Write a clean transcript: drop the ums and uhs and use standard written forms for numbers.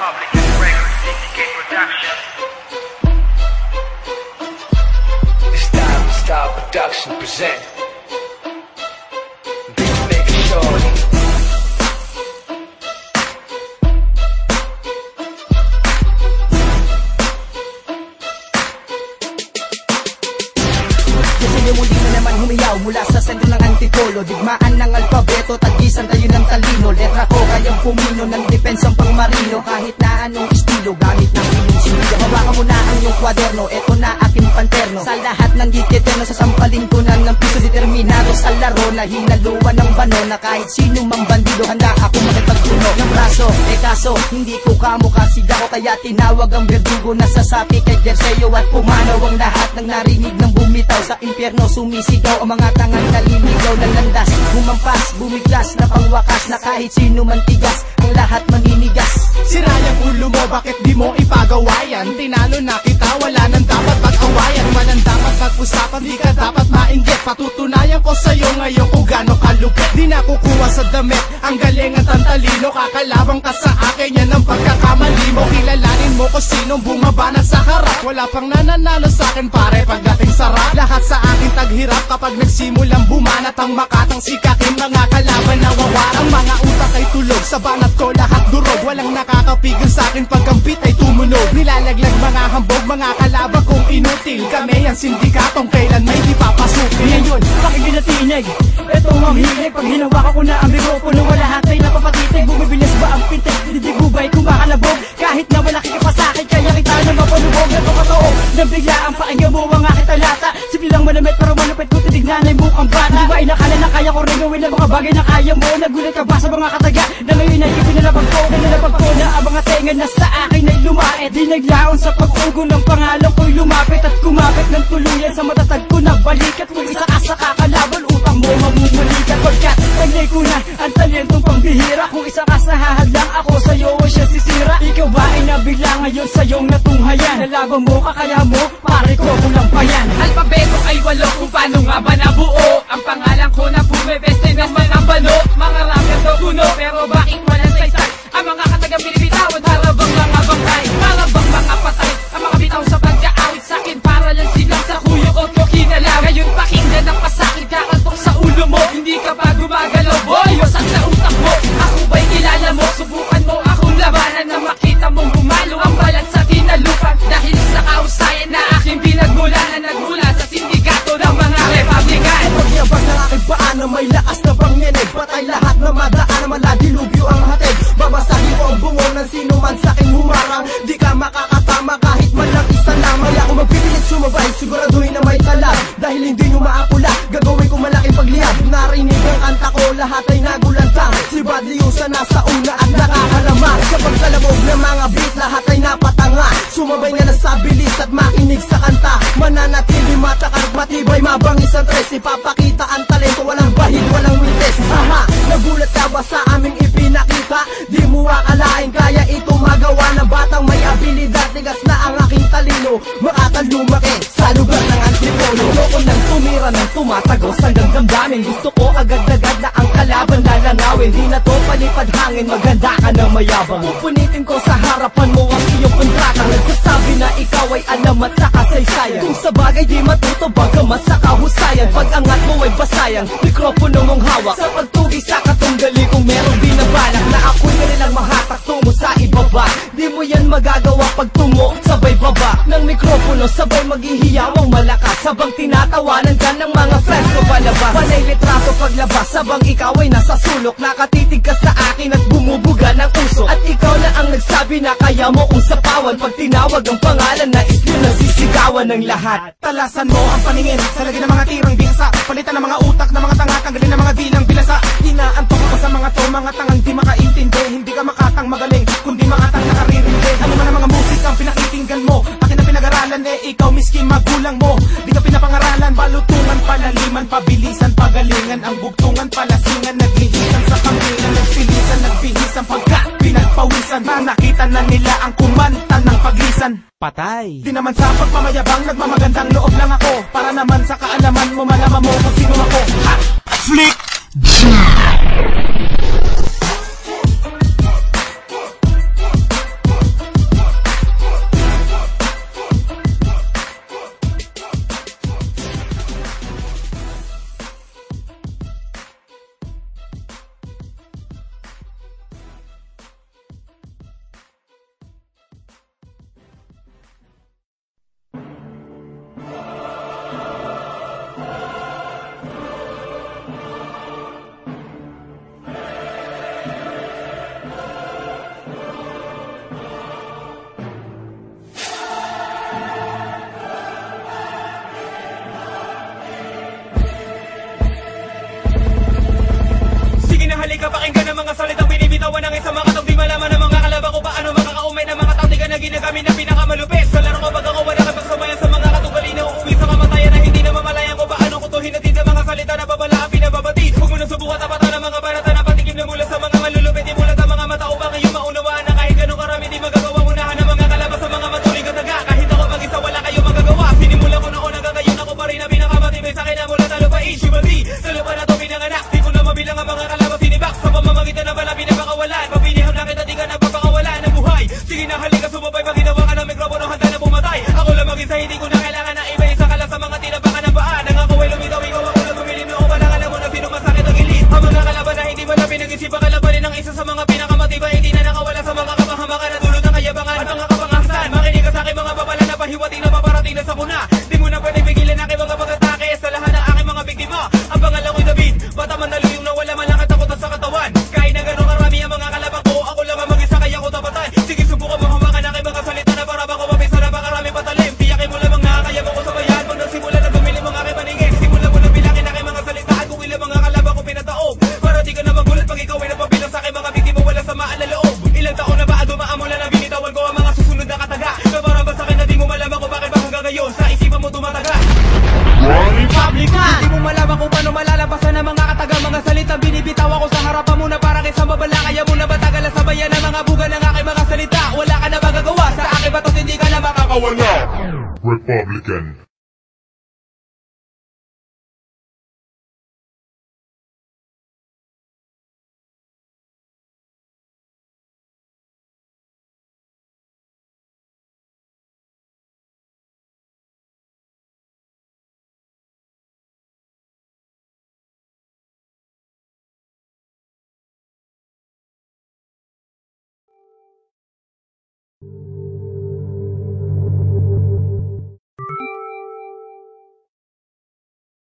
Republic and Record Syndicate Production. Style Production present Beatmaker Shorty. Kasi muli na naman humiyaw mula sa sentro ng antipolo. Digmaan ng alpabeto, tagisan tayo ng talino. Letra ko kayang pumino ng depensang pangmarino. Kahit na anong estilo, gamit ng inunsilo. Hawakan mo na ang iyong kwaderno, eto na aking panterno. Sa lahat ng gikiterno, sasampalin ko na ng piso. Determinado sa laro na hinaluan ng bano. Na kahit sino mang bandido, handa ako makipagtuno ng braso. Kaso, hindi ko kamukha siga ko, kaya tinawag ang verdugo na sasapi kay Jerseo. At pumanaw ang lahat ng narinig ng bumitaw. Sa impyerno sumisigaw ang mga tangang naliligaw ng landas. Bumampas, bumiglas na pangwakas, na kahit sino man tigas, ang lahat maninigas. Sira yung ulo mo, bakit di mo ipagawayan? Tinalo na kita, wala nang dapat pag-awayan. Walang dapat pag-usapan, di ka dapat mainggit. Patutunayan ko sa'yo ngayon kung gano'ng kalupit. Di na kukuha sa damit, ang galing at ang talino. Kakalabang ka sa akin, yan ang pagkakamali mo. Kilalanin mo kung sinong bumabanat sa harap. Wala pang nananalo sa akin pare pagdating sarap. Lahat sa akin taghirap kapag nagsimulang bumanat. Ang makatang sikatin, mga kalaban na wawarang. Mga utak ay tulog, sa banat ko lahat durog. Walang nakakapigil sa akin pag ang beat ay tumunog. Nilalaglag mga hambog, mga kalaban kong inutil. Kami ang sindikatong kailan may di papasukin. Ngayon, pakinggan na tinig, eto ang hilig. Pag hinawakan ko na ang mikropono, wala lahat ay napapatitig. Bumibilis ba ang pintig, didibubay kumakalabog. Kahit na wala ka sa akin, kaya kita na mapalubog. Ito katoo, nabigla ang pakinggan mo ang aking talata. Simple lang manamit pero malupit kung titignan ay mukhang bata. Di ba inakala na kaya ko rin gawin ang mga bagay na kaya mo? Nagulat ka ba sa mga kataga na ngayon ay ipinalabag ko? Nanalabag ko na ang mga tenga na sa akin ay lumait. Di naglaon sa pag-ugo ng pangalan ko'y lumapit at kumapit ng tuluyan sa matatag ko na balik. At kung isa ka sa kakalaban, utang mo mamumulikat. Pagkat taglay ko na ang talentong pambihira. Kung isa ka sa hahadlang, ako sa'yo o siya sisira. Ikaw ba ay nabigla ngayon sa iyong natunghayan? Nalaban mo, kakaya mo, pare ko kulang pa yan. Alpabeto ay walo, kung paano nga ba nabuo? Ang pangalan ko na bumibeste ng mga bano. Mga rapper daw kuno, pero bakit walang saysay? Ang mga katagang binibitawan, para bang mga bangkay? Para bang mga patay? Ang mga bitaw sa pagkaawit sa'kin, para lang silang sa kuyo o kinalaw. Ngayon pakinggan ang pasakit, kakantok sa ulo mo. Hindi ka pa gumagalaw, boy, wasak na utak mo. Ako ba'y kilala mo? Subukan mo akong labanan na makita mong bumalo ang balat sa kinalupan. Dahil sa kausayan na aking pinagmulanan, nagmula sa sindikato ng mga Republican. Pagyabang ng aking paan na may lakas na panginig. Patay lahat na madaan na maladilubyo ang hatid. Babasahin ko ang bungo ng sino man sa'king humarang. Di ka makakatama kahit man lang isa lang. May ako magpipilit sumabay, siguraduhin na may talag. Dahil hindi nyo maapula, gagawin ko malaking pagliyab. Narinig ang kanta ko, lahat ay nagulantang. Si Badliusa nasa una at nakakalamang. Sa pagkalabog ng mga beat, lahat ay napatanga. Sumabay na sa bilis at makinig sa kanta. Mananatili matakar, matibay, mabangis ang tres. Ipapakita ang talento, walang bahid, walang witness. Aha, nagulat ka ba sa aming ipinakita? Di mo akalain kaya ito magawa ng batang may abilidad. Tigas na ang aking talino, makatang lumaki sa lugar ng antipolo. Loko nang tumira ng tumatagos hanggang damdamin. Gusto ko agad-agad na ang kalaban lalangawin. Di na to palipad hangin, maganda ka na mayabang. Pupunitin ko sa harapan mo ang iyong kontrata. Nagsasabi na ikaw ay alamat sa kasaysayan. Kung sa bagay di matuto, bagamat sa kahusayan. Pag angat mo ay basayang, mikropono mong hawak. Sa pagtugi sa katunggali kung merong binabalak na ako'y kanilang mahatak tungo sa ibaba. Di mo yan magagawa pag tungo sabay baba ng mikropono, sabay maghihiyawang malakas. Sabang tinatawanan ka ng mga friends ko palabas. Panay litrato paglabas, sabang ikaw ay nasa sulok. Nakatitig ka sa akin at bumubuga ng uso. At ikaw na ang nagsabi na kaya mo kung sapawan. Pag tinawag ang pangalan na is yun ang sisigawan ng lahat. Talasan mo ang paningin sa lagi ng mga tirang binsa. Palitan ng mga utak ng mga tanga, tanggalin ng mga dilang bilasa. Inaantok ako sa mga to, mga tangang di makaintindi. Hindi ka makatang magaling, kundi makatang nakaririndi. Ano man ang mga musik ang pinakitinggan mo, akin na pinag-aralan ikaw miski magulang mo. Di ka pinapangaralan, balutungan, palaliman, pabilisan, pagalingan. Ang bugtungan, palasingan, naglihisan sa kambingan. Nagsilisan, nagbihisan, pagka pinagpawisan. Nakita na nila ang kumanta ng paglisan. Patay. Di naman sa pagmamayabang, nagmamagandang loob lang ako. Para naman sa kaalaman mo, malaman mo kung sino ako. Ha! Flick! ka pakinggan ng mga salitang binibitawan ng isang mga tao. Di malaman ng mga kalaban ko paano makakaumay ng mga tao. Di ka na ginagamit na pinakamalupit. Sa laro ko pag ako wala ka pagsamayan sa mga katugali na uuwi sa kamatayan na hindi na mamalayan ko paano ko to hinatid ang mga salita na babalaan pinababatid. Huwag mo na subukan tapatan ng mga banata na patikim na mula sa mga malulupit. Di mula sa mga mata upang iyong maunawaan na kahit ganun karami di magagawa unahan ng mga kalabas sa mga matuling kataga. Kahit ako mag-isa wala kayong magagawa. Sinimulan ko noon hanggang ngayon ako pa rin na pinakamatibay sa akin na mula talupain. Shibadi, sa lupa na to pinanganak. Di ko na mabilang ang mga kalabas sinibak. Sa pamamagitan na wala pinapakawalan. Papiniham na kita di ka napapakawalan ng buhay. Sige na halika sumabay pag ginawa ka ng mikropono handa na pumatay. Ako lang mag-isa hindi ko na kailangan na iba isa ka lang sa mga tinabakan ng paa. Nang ako ay lumitaw ikaw ako na bumili mo. Walang alam mo na sino masakit ang gilid. Ang mga kalaban na hindi mo na pinag-isipan kalabanin ng isa sa mga pinakamatibay. Hindi na nakawala sa mga kapahamakan na dulot ng kayabangan. At mga kapangasan, makinig ka sa aking mga babala na pahiwati na paparating na sa kuna. Di mo na pwede pigilan aking mga pag-atake sa lahat ng aking mga biktima. Ang pangalan ko'y David, bata man na luyong na wala man lang katakutan sa katawan. Kahit na gano'ng karami ang mga kalabang ko, ako lang ang mag-isa kaya ko tapatan. Sige subukan mo hawakan aking mga salita na para bako mapisa na pakarami patalim. Tiyakin mo lamang nakakaya mo ko sa bayan. Pag nagsimula na bumili mga aking paningin, simula mo na bilangin aking mga salita at kung ilang mga kalabang ko pinataob. Para di ka na magulat pag ikaw ay napabilang sa aking mga biktima wala sa maalala-loob. Ilang taon na ba dumaan mula na binitawan ko ang mga susunod na kataga. Na ba sa akin na di mo malaman kung bakit ba hanggang ngayon sa isipan mo tumataga. Republican! Di mo malaman kung paano malalabasan ng mga kataga. Mga salitang binibitaw ako sa harapan mo na parang isang babala. Kaya mo na batagalan sabayan ng mga buga ng aking mga salita. Wala ka na magagawa sa aking batos hindi ka na makakawala. Republican.